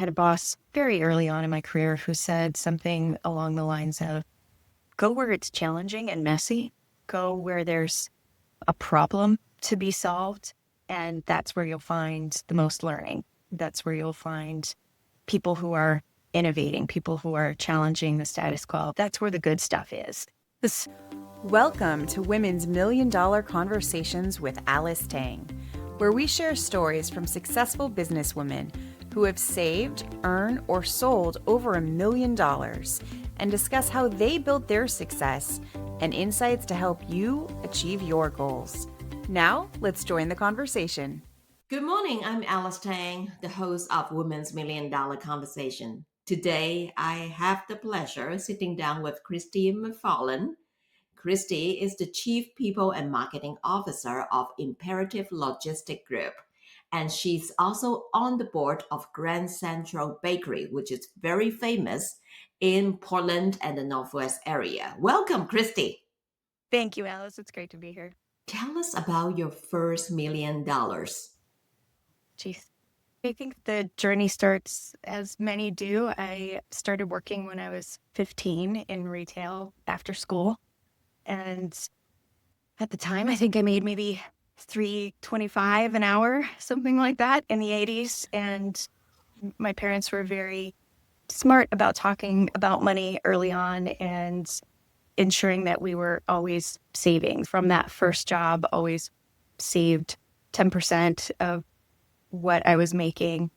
had a boss very early on in my career who said something along the lines of, go where it's challenging and messy, go where there's a problem to be solved, and that's where you'll find the most learning. That's where you'll find people who are innovating, people who are challenging the status quo. That's where the good stuff is. Welcome to Women's $1 Million Conversations with Alice Tang, where we share stories from successful businesswomen who have saved, earned, or sold over $1 million and discuss how they built their success and insights to help you achieve your goals. Now, let's join the conversation. Good morning. I'm Alice Tang, the host of Women's $1 Million Conversation. Today, I have the pleasure of sitting down with Kristi McFarland. Kristi is the Chief People and Marketing Officer of Imperative Logistic Group, and she's also on the board of Grand Central Bakery, which is very famous in Portland and the Northwest area. Welcome, Kristi. Thank you, Alice. It's great to be here. Tell us about your first $1 million. Jeez. I think the journey starts as many do. I started working when I was 15 in retail after school. And at the time, I think I made maybe $3.25 an hour, something like that in the 80s. And my parents were very smart about talking about money early on and ensuring that we were always saving. From that first job, always saved 10% of what I was making.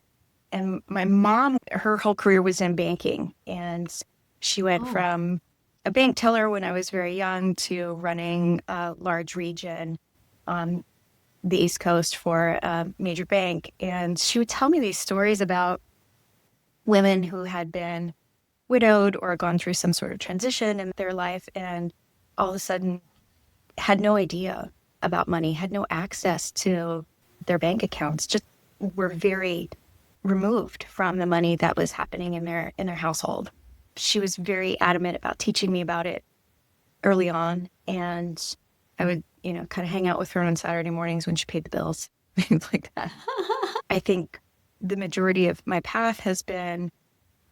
And my mom, her whole career was in banking. And she went from a bank teller when I was very young to running a large region on the East Coast for a major bank. And she would tell me these stories about women who had been widowed or gone through some sort of transition in their life and all of a sudden had no idea about money, had no access to their bank accounts, just were very removed from the money that was happening in their household. She was very adamant about teaching me about it early on. And I would, kind of hang out with her on Saturday mornings when she paid the bills, things like that. I think the majority of my path has been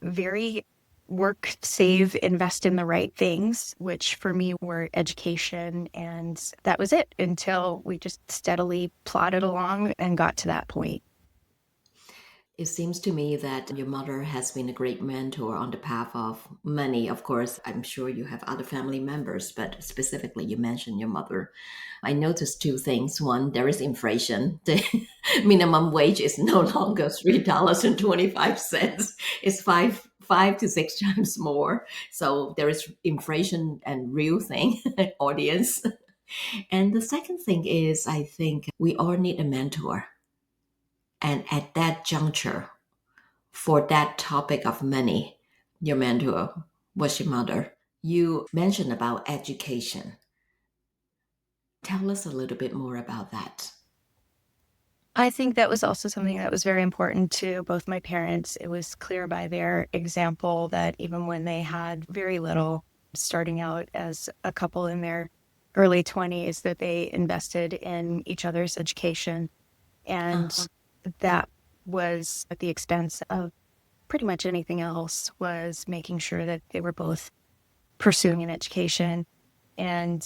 very work, save, invest in the right things, which for me were education. And that was it until we just steadily plodded along and got to that point. It seems to me that your mother has been a great mentor on the path of money. Of course, I'm sure you have other family members, but specifically you mentioned your mother. I noticed two things. One, there is inflation. The minimum wage is no longer $3.25. It's five to six times more. So there is inflation and real thing, audience. And the second thing is, I think we all need a mentor. And at that juncture, for that topic of money, your mentor was your mother. You mentioned about education. Tell us a little bit more about that. I think that was also something that was very important to both my parents. It was clear by their example that even when they had very little, starting out as a couple in their early 20s, that they invested in each other's education. And that was at the expense of pretty much anything else, was making sure that they were both pursuing an education. And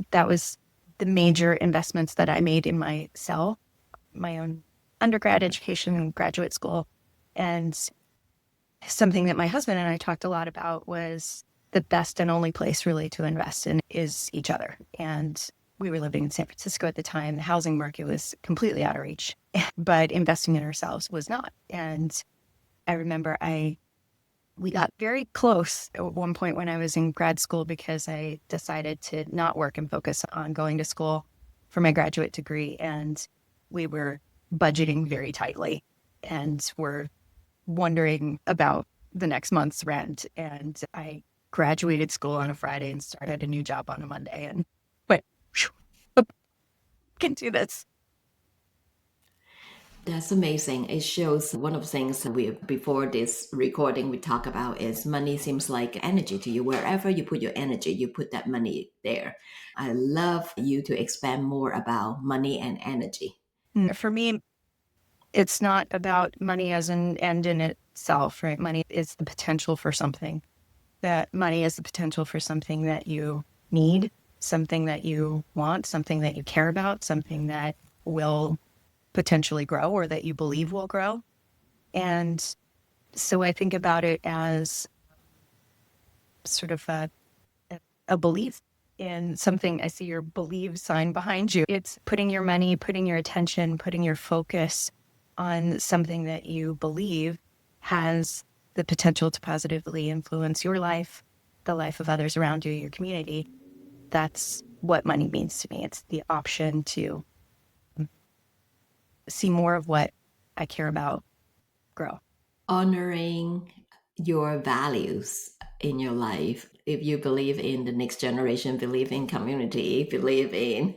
that was the major investments that I made in myself, my own undergrad education and graduate school. And something that my husband and I talked a lot about was the best and only place really to invest in is each other. And we were living in San Francisco at the time. The housing market was completely out of reach, but investing in ourselves was not. And I remember we got very close at one point when I was in grad school because I decided to not work and focus on going to school for my graduate degree. And we were budgeting very tightly and were wondering about the next month's rent. And I graduated school on a Friday and started a new job on a Monday and went, can do this. That's amazing. It shows one of the things before this recording we talk about is money seems like energy to you. Wherever you put your energy, you put that money there. I love you to expand more about money and energy. For me, It's not about money as an end in itself, right? Money is the potential for something. That money is the potential for something that you need, something that you want, something that you care about, something that will potentially grow or that you believe will grow. And so I think about it as sort of a belief in something. I see your believe sign behind you. It's putting your money, putting your attention, putting your focus on something that you believe has the potential to positively influence your life, the life of others around you, your community. That's what money means to me. It's the option to see more of what I care about grow. Honoring your values in your life. If you believe in the next generation, believe in community, believe in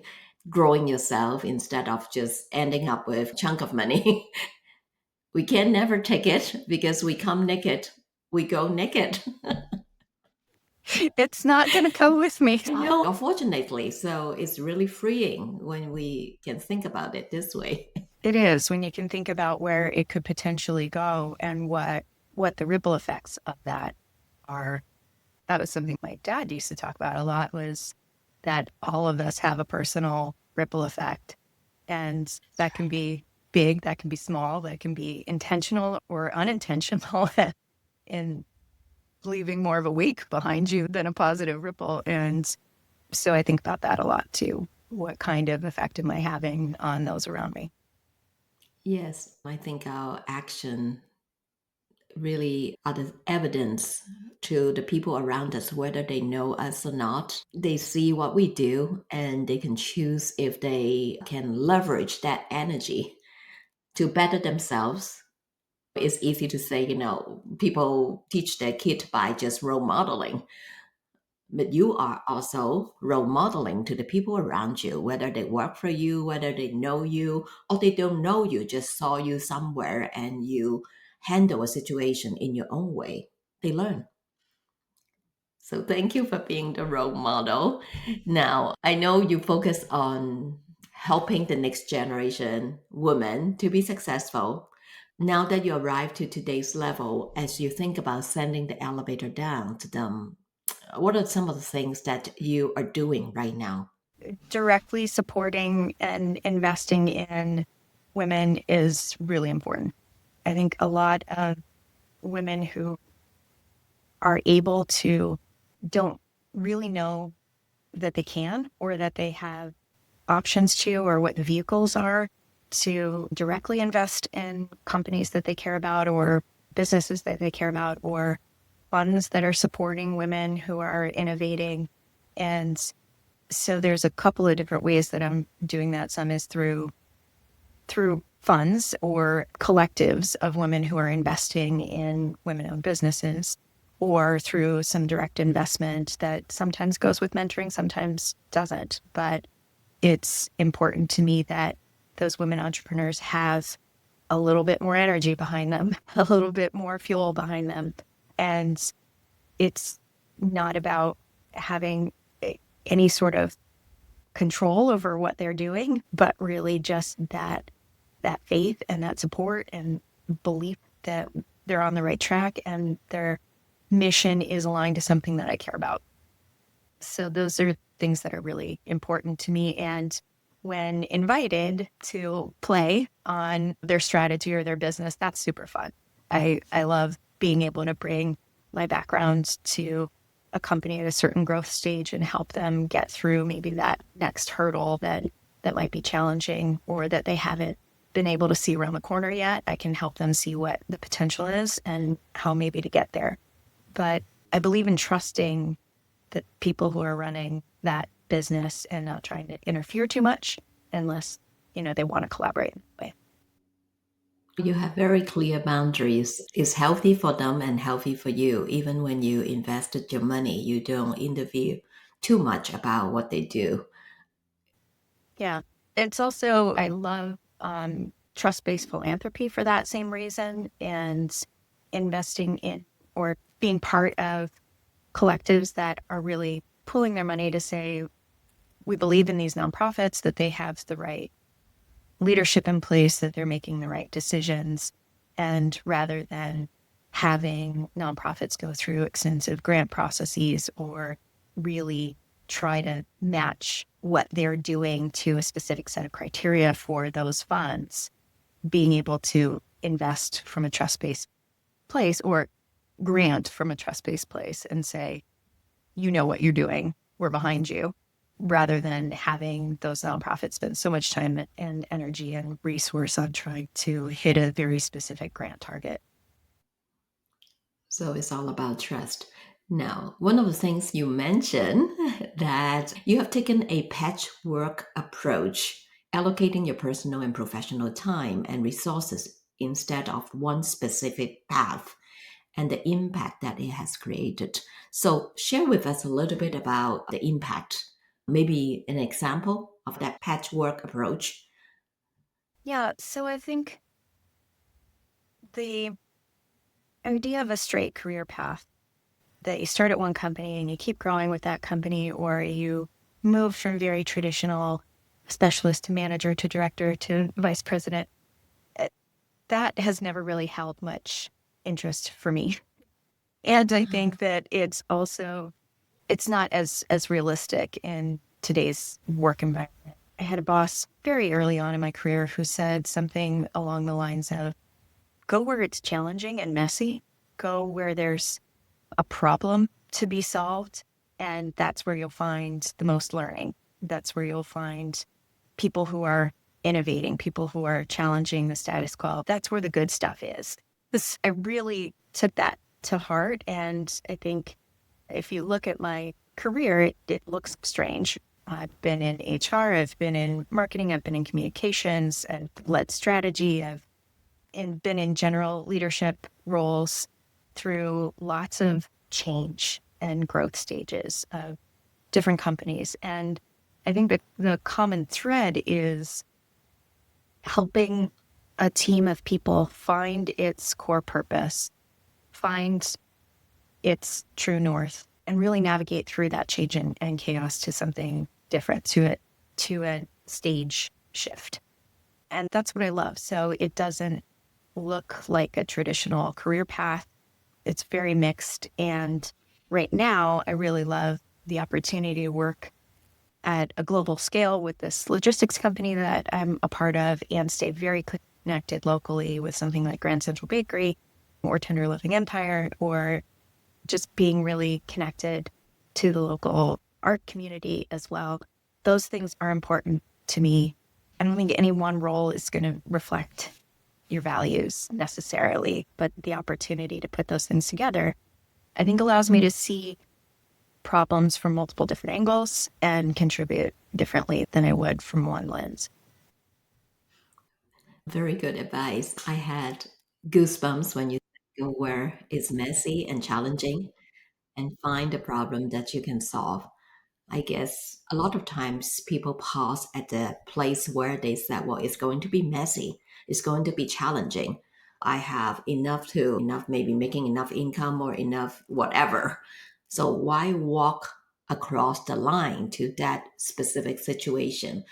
growing yourself instead of just ending up with a chunk of money. We can never take it because we come naked. We go naked. It's not going to come with me. No, unfortunately. So it's really freeing when we can think about it this way. It is when you can think about where it could potentially go and what the ripple effects of that are. That was something my dad used to talk about a lot, was that all of us have a personal ripple effect. And that can be big, that can be small, that can be intentional or unintentional in leaving more of a wake behind you than a positive ripple. And so I think about that a lot too. What kind of effect am I having on those around me? Yes, I think our action really are the evidence to the people around us, whether they know us or not. They see what we do and they can choose if they can leverage that energy to better themselves. It's easy to say, people teach their kid by just role modeling, but you are also role modeling to the people around you, whether they work for you, whether they know you, or they don't know you, just saw you somewhere and you handle a situation in your own way. They learn. So thank you for being the role model. Now, I know you focus on helping the next generation women to be successful. Now that you arrived to today's level, as you think about sending the elevator down to them, what are some of the things that you are doing right now? Directly supporting and investing in women is really important. I think a lot of women who are able to don't really know that they can or that they have options to or what the vehicles are to directly invest in companies that they care about or businesses that they care about or funds that are supporting women who are innovating. And so there's a couple of different ways that I'm doing that. Some is through funds or collectives of women who are investing in women-owned businesses, or through some direct investment that sometimes goes with mentoring, sometimes doesn't. But it's important to me that those women entrepreneurs have a little bit more energy behind them, a little bit more fuel behind them. And it's not about having any sort of control over what they're doing, but really just that faith and that support and belief that they're on the right track and their mission is aligned to something that I care about. So those are things that are really important to me. And when invited to play on their strategy or their business, that's super fun. I love being able to bring my background to a company at a certain growth stage and help them get through maybe that next hurdle that might be challenging or that they haven't been able to see around the corner yet. I can help them see what the potential is and how maybe to get there. But I believe in trusting the people who are running that business and not trying to interfere too much unless, they want to collaborate in that way. You have very clear boundaries. It's healthy for them and healthy for you. Even when you invested your money, you don't interfere too much about what they do. Yeah. It's also, I love trust-based philanthropy for that same reason, and investing in or being part of collectives that are really pulling their money to say, we believe in these nonprofits, that they have the right leadership in place, that they're making the right decisions. And rather than having nonprofits go through extensive grant processes or really try to match what they're doing to a specific set of criteria for those funds, being able to invest from a trust-based place or grant from a trust-based place and say, you know what you're doing, we're behind you, rather than having those nonprofits spend so much time and energy and resource on trying to hit a very specific grant target. So it's all about trust. Now, one of the things you mentioned that you have taken a patchwork approach, allocating your personal and professional time and resources instead of one specific path and the impact that it has created. So, share with us a little bit about the impact, maybe an example of that patchwork approach. Yeah, so I think the idea of a straight career path, that you start at one company and you keep growing with that company, or you move from very traditional specialist to manager to director to vice president, that has never really held much interest for me. And I think that it's not as realistic in today's work environment. I had a boss very early on in my career who said something along the lines of, go where it's challenging and messy, go where there's a problem to be solved, and that's where you'll find the most learning. That's where you'll find people who are innovating, people who are challenging the status quo. That's where the good stuff is. I really took that to heart. And I think if you look at my career, it looks strange. I've been in HR, I've been in marketing, I've been in communications, I've led strategy, been in general leadership roles through lots of change and growth stages of different companies. And I think that the common thread is helping a team of people find its core purpose, find its true north, and really navigate through that change and chaos to something different, to a stage shift. And that's what I love. So it doesn't look like a traditional career path. It's very mixed. And right now, I really love the opportunity to work at a global scale with this logistics company that I'm a part of, and stay very connected locally with something like Grand Central Bakery or Tender Living Empire, or just being really connected to the local art community as well. Those things are important to me. I don't think any one role is going to reflect your values necessarily, but the opportunity to put those things together, I think, allows me to see problems from multiple different angles and contribute differently than I would from one lens. Very good advice. I had goosebumps when you said go where it's messy and challenging and find a problem that you can solve. I guess a lot of times people pause at the place where they said, well, it's going to be messy, it's going to be challenging. I have enough, maybe making enough income or enough whatever. So why walk across the line to that specific situation?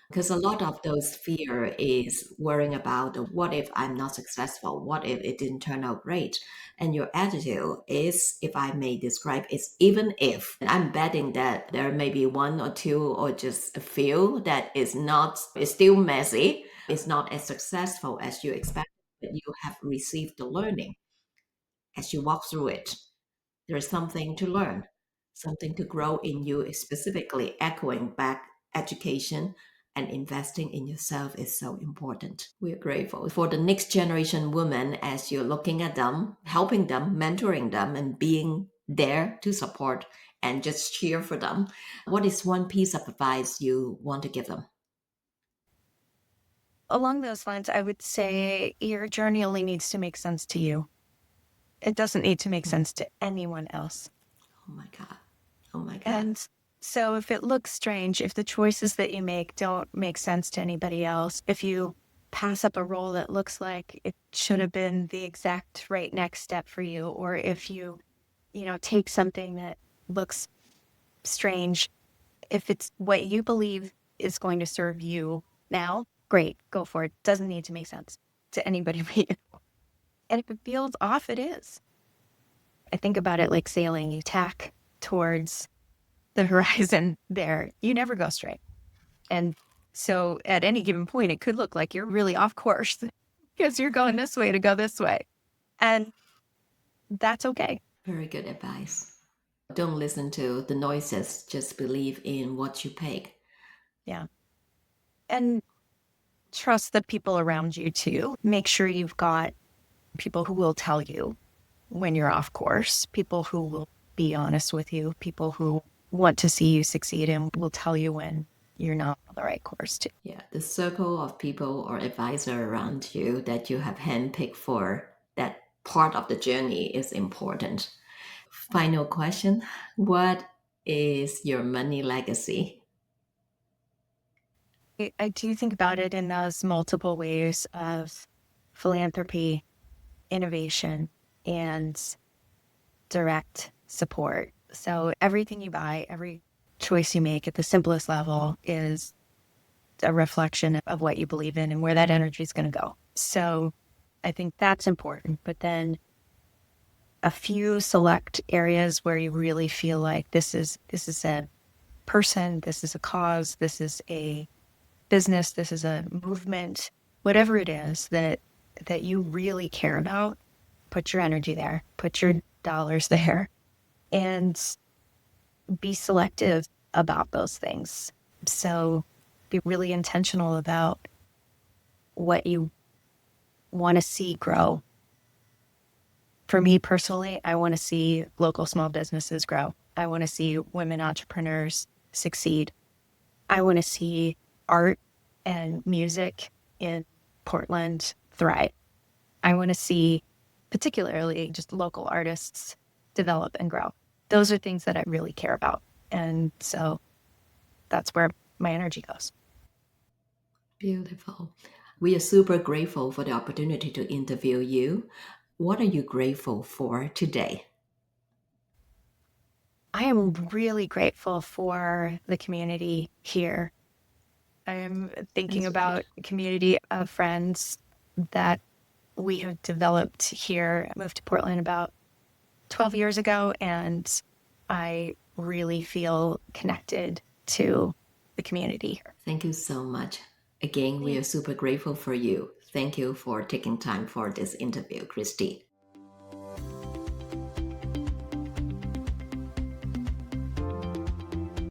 Because a lot of those fear is worrying about what if I'm not successful? What if it didn't turn out great? And your attitude is, if I may describe, is even if. And I'm betting that there may be one or two or just a few that is still messy, it's not as successful as you expected, but you have received the learning as you walk through it. There is something to learn, something to grow in you, specifically echoing back education and investing in yourself is so important. We are grateful for the next generation women as you're looking at them, helping them, mentoring them, and being there to support and just cheer for them. What is one piece of advice you want to give them? Along those lines, I would say your journey only needs to make sense to you. It doesn't need to make sense to anyone else. Oh my God. Oh my God. And so if it looks strange, if the choices that you make don't make sense to anybody else, if you pass up a role that looks like it should have been the exact right next step for you, or if you take something that looks strange, if it's what you believe is going to serve you now, great, go for it. Doesn't need to make sense to anybody but you. And if it feels off, it is. I think about it like sailing. You tack towards the horizon there. You never go straight. And so at any given point, it could look like you're really off course because you're going this way to go this way. And that's okay. Very good advice. Don't listen to the noises, just believe in what you pick. Yeah. And trust the people around you too. Make sure you've got people who will tell you when you're off course, people who will be honest with you, people who want to see you succeed and will tell you when you're not on the right course too. Yeah, the circle of people or advisor around you that you have handpicked for that part of the journey is important. Final question. What is your money legacy? I do think about it in those multiple ways of philanthropy, innovation, and direct support. So everything you buy, every choice you make at the simplest level is a reflection of what you believe in and where that energy is going to go. So I think that's important. But then a few select areas where you really feel like this is a person, this is a cause, this is a business, this is a movement, whatever it is that you really care about, put your energy there, put your dollars there, and be selective about those things. So be really intentional about what you want to see grow. For me personally, I want to see local small businesses grow. I want to see women entrepreneurs succeed. I want to see art and music in Portland thrive. I want to see particularly just local artists develop and grow. Those are things that I really care about. And so that's where my energy goes. Beautiful. We are super grateful for the opportunity to interview you. What are you grateful for today? I am really grateful for the community here. I'm thinking about a community of friends that we have developed here. I moved to Portland about 12 years ago, and I really feel connected to the community here. Thank you so much. Again, we are super grateful for you. Thank you for taking time for this interview, Kristi.